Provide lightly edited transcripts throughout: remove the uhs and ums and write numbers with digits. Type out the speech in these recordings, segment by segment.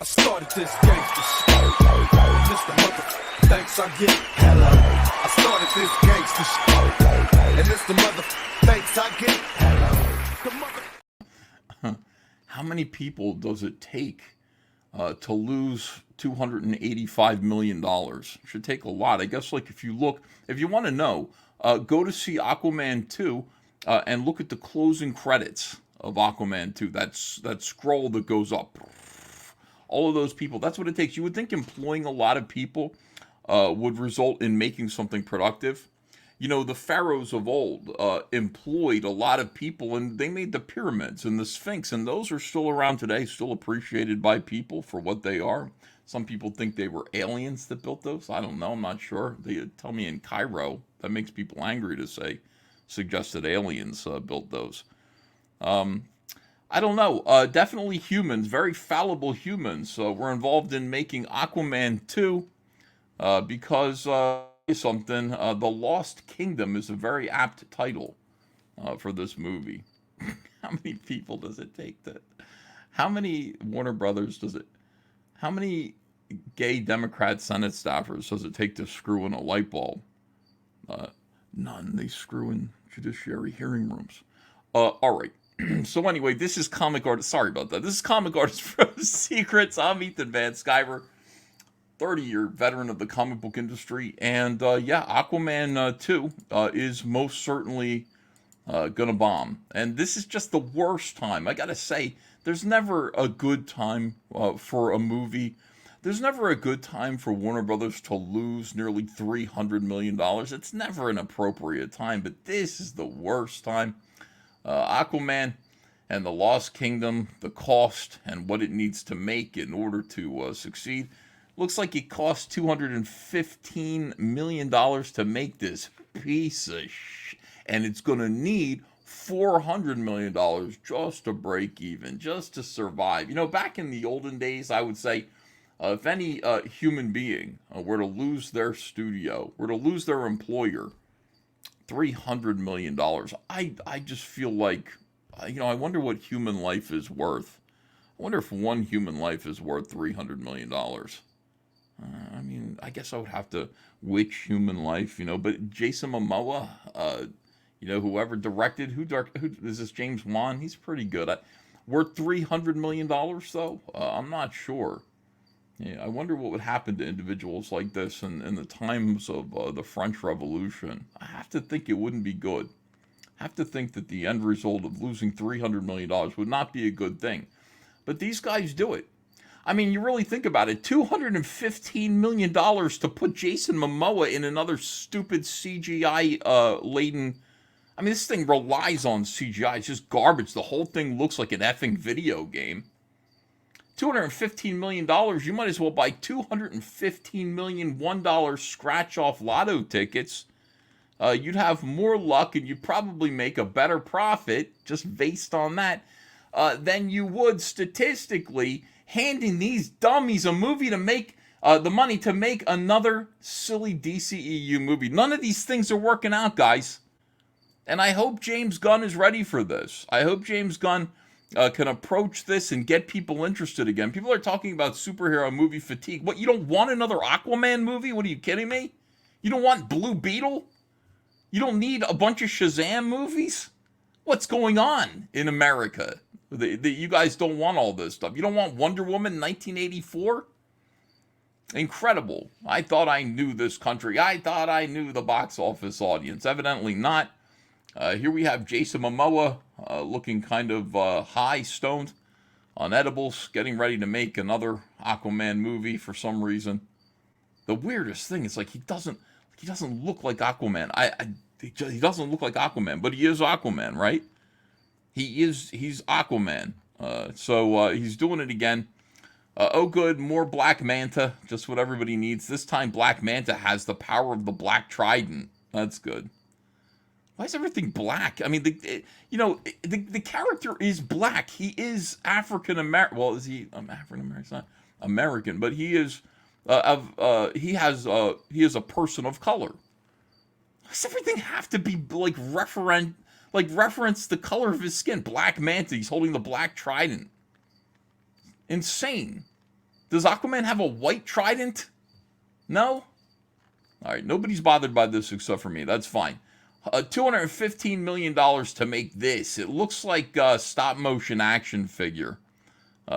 I started this gangster shit. Mr. Mother, thanks I get. Hello. I started this gangster shit. And Mr. Mother, thanks I get. Hello. The mother. How many people does it take to lose $285 million? It should take a lot. I guess, like, if you want to know, go to see Aquaman 2 and look at the closing credits of Aquaman 2. That scroll that goes up. All of those people, that's what it takes. You would think employing a lot of people would result in making something productive. You know, the pharaohs of old employed a lot of people, and they made the pyramids and the Sphinx, and those are still around today, still appreciated by people for what they are. Some people think they were aliens that built those. I don't know. I'm not sure. They tell me in Cairo. That makes people angry to suggest that aliens built those. I don't know. Definitely humans, very fallible humans, were involved in making Aquaman 2 because something. The Lost Kingdom is a very apt title for this movie. How many people does it take to? How many Warner Brothers does it? How many gay Democrat Senate staffers does it take to screw in a light bulb? None. They screw in judiciary hearing rooms. All right. So anyway, this is Comic Artist. Sorry about that. This is Comic Artist from Secrets. I'm Ethan Van Sciver, 30-year veteran of the comic book industry. And Aquaman 2 is most certainly gonna bomb. And this is just the worst time. I gotta say, there's never a good time for a movie. There's never a good time for Warner Brothers to lose nearly $300 million. It's never an appropriate time, but this is the worst time. Aquaman and the Lost Kingdom, the cost and what it needs to make in order to succeed. Looks like it cost $215 million to make this piece of shit. And it's going to need $400 million just to break even, just to survive. You know, back in the olden days, I would say, if any human being were to lose their studio, were to lose their employer, $300 million. I just feel like, I wonder what human life is worth. I wonder if one human life is worth $300 million. I guess I would have to which human life, but Jason Momoa, whoever directed, who is this, James Wan? He's pretty good. Worth $300 million, though? I'm not sure. Yeah, I wonder what would happen to individuals like this in the times of the French Revolution. I have to think it wouldn't be good. I have to think that the end result of losing $300 million would not be a good thing. But these guys do it. I mean, you really think about it. $215 million to put Jason Momoa in another stupid CGI-laden... this thing relies on CGI. It's just garbage. The whole thing looks like an effing video game. $215 million, you might as well buy $215 million $1 scratch-off lotto tickets. You'd have more luck, and you'd probably make a better profit, just based on that, than you would statistically handing these dummies a movie to make the money to make another silly DCEU movie. None of these things are working out, guys. And I hope James Gunn is ready for this. I hope James Gunn can approach this and get people interested again. People are talking about superhero movie fatigue. What, you don't want another Aquaman movie? What, are you kidding me? You don't want Blue Beetle? You don't need a bunch of Shazam movies? What's going on in America? You guys don't want all this stuff. You don't want Wonder Woman 1984? Incredible. I thought I knew this country. I thought I knew the box office audience. Evidently not. Here we have Jason Momoa looking kind of high, stoned, on edibles, getting ready to make another Aquaman movie for some reason. The weirdest thing is, like, he doesn't look like Aquaman. He doesn't look like Aquaman, but he is Aquaman, right? He's Aquaman. So he's doing it again. Oh good, more Black Manta, just what everybody needs. This time Black Manta has the power of the Black Trident. That's good. Why is everything black? I mean, the character is black. He is African American. Well, is he African American? He's not American, but he is. He is a person of color. Does everything have to be reference the color of his skin? Black Manta. He's holding the Black Trident. Insane. Does Aquaman have a white trident? No? All right, nobody's bothered by this except for me. That's fine. $215 million to make this. It looks like a stop-motion action figure.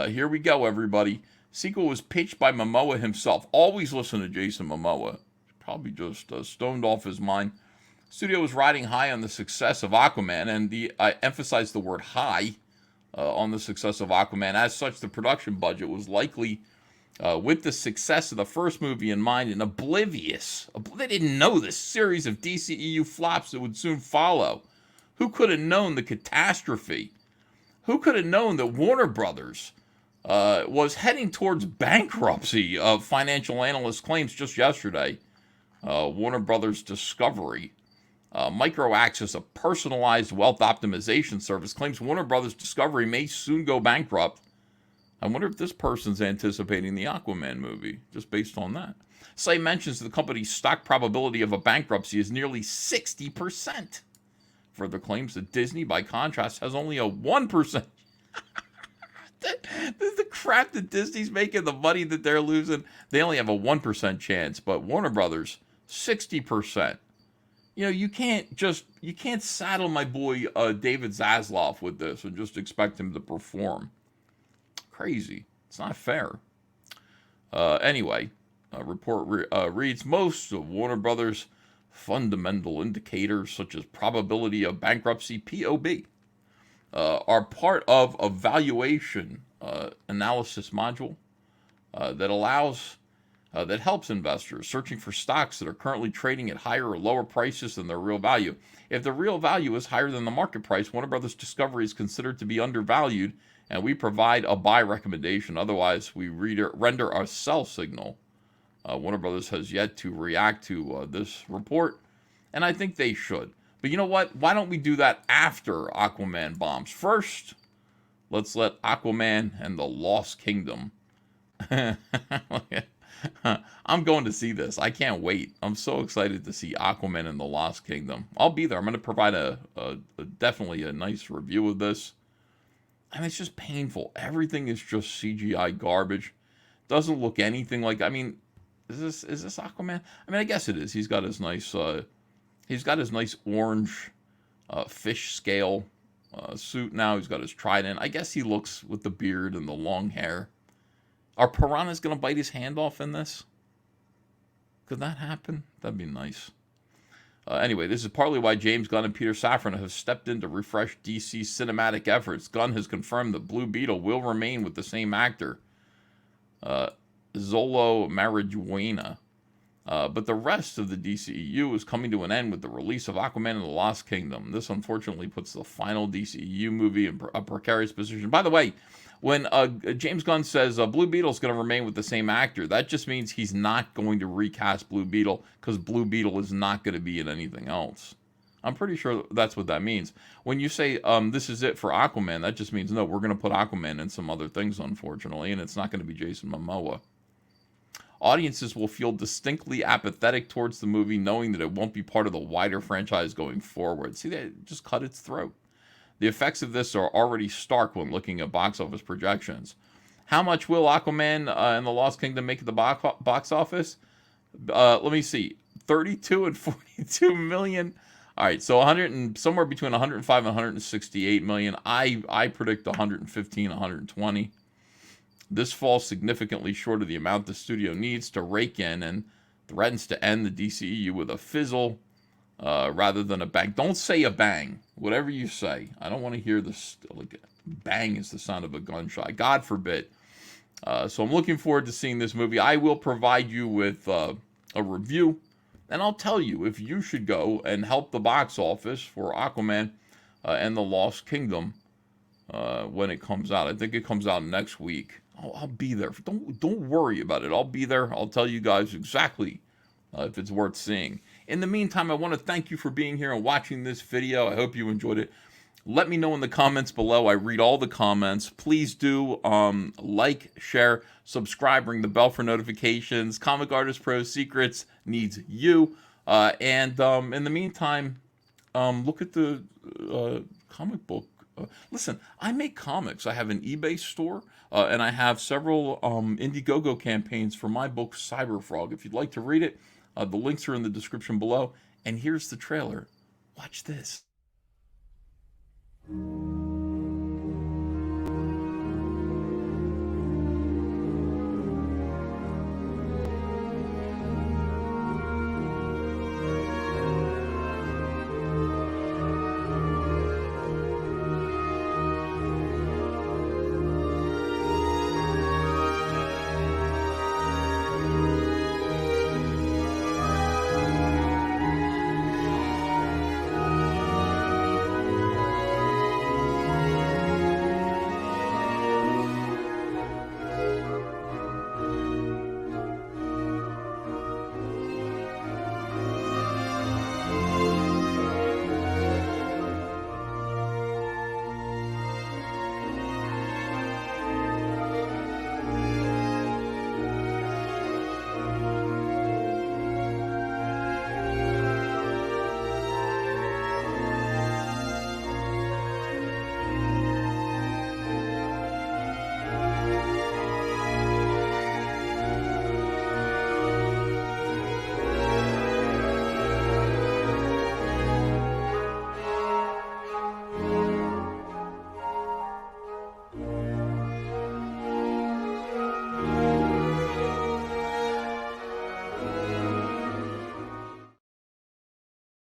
Here we go, everybody. Sequel was pitched by Momoa himself. Always listen to Jason Momoa. Probably just stoned off his mind. Studio was riding high on the success of Aquaman, and I emphasize the word high on the success of Aquaman. As such, the production budget was likely, with the success of the first movie in mind, and oblivious. They didn't know this series of DCEU flops that would soon follow. Who could have known the catastrophe? Who could have known that Warner Brothers was heading towards bankruptcy? Financial analyst claims just yesterday. Warner Brothers Discovery, Microaxis, a personalized wealth optimization service, claims Warner Brothers Discovery may soon go bankrupt. I wonder if this person's anticipating the Aquaman movie, just based on that. Site mentions the company's stock probability of a bankruptcy is nearly 60%. Further claims that Disney, by contrast, has only a 1%. the crap that Disney's making, the money that they're losing, they only have a 1% chance. But Warner Brothers, 60%. You know, you can't saddle my boy David Zaslav with this and just expect him to perform. Crazy. It's not fair. Anyway, report reads, most of Warner Brothers' fundamental indicators, such as probability of bankruptcy, POB, are part of a valuation analysis module that helps investors searching for stocks that are currently trading at higher or lower prices than their real value. If the real value is higher than the market price, Warner Brothers Discovery is considered to be undervalued, and we provide a buy recommendation. Otherwise, we render a sell signal. Warner Brothers has yet to react to this report, and I think they should. But you know what? Why don't we do that after Aquaman bombs? First, let's let Aquaman and the Lost Kingdom. I'm going to see this. I can't wait. I'm so excited to see Aquaman and the Lost Kingdom. I'll be there. I'm going to provide definitely a nice review of this. I mean, it's just painful. Everything is just CGI garbage. Doesn't look anything like. I mean, is this Aquaman? I mean, I guess it is. He's got his nice orange fish scale suit now. He's got his trident. I guess he looks with the beard and the long hair. Are piranhas going to bite his hand off in this? Could that happen? That'd be nice. Anyway, this is partly why James Gunn and Peter Safran have stepped in to refresh DC's cinematic efforts. Gunn has confirmed that Blue Beetle will remain with the same actor, Zolo Marijuana. But the rest of the DCEU is coming to an end with the release of Aquaman and the Lost Kingdom. This unfortunately puts the final DCEU movie in a precarious position. By the way, when James Gunn says Blue Beetle's going to remain with the same actor, that just means he's not going to recast Blue Beetle, because Blue Beetle is not going to be in anything else. I'm pretty sure that's what that means. When you say this is it for Aquaman, that just means, no, we're going to put Aquaman in some other things, unfortunately, and it's not going to be Jason Momoa. Audiences will feel distinctly apathetic towards the movie, knowing that it won't be part of the wider franchise going forward. See, they just cut its throat. The effects of this are already stark when looking at box office projections. How much will Aquaman and the Lost Kingdom make at the box office? Let me see. 32 and 42 million. All right, so somewhere between 105 and 168 million. I predict 115, 120. This falls significantly short of the amount the studio needs to rake in, and threatens to end the DCEU with a fizzle rather than a bang. Don't say a bang. Whatever you say. I don't want to hear this. Like, bang is the sound of a gunshot. God forbid. So I'm looking forward to seeing this movie. I will provide you with a review, and I'll tell you if you should go and help the box office for Aquaman and the Lost Kingdom when it comes out. I think it comes out next week. I'll be there. Don't worry about it. I'll be there. I'll tell you guys exactly if it's worth seeing. In the meantime, I want to thank you for being here and watching this video. I hope you enjoyed it. Let me know in the comments below. I read all the comments. Please do like, share, subscribe, ring the bell for notifications. Comic Artist Pro Secrets needs you. And in the meantime, look at the comic book Listen, I make comics. I have an eBay store, and I have several Indiegogo campaigns for my book, Cyberfrog. If you'd like to read it, the links are in the description below. And here's the trailer. Watch this.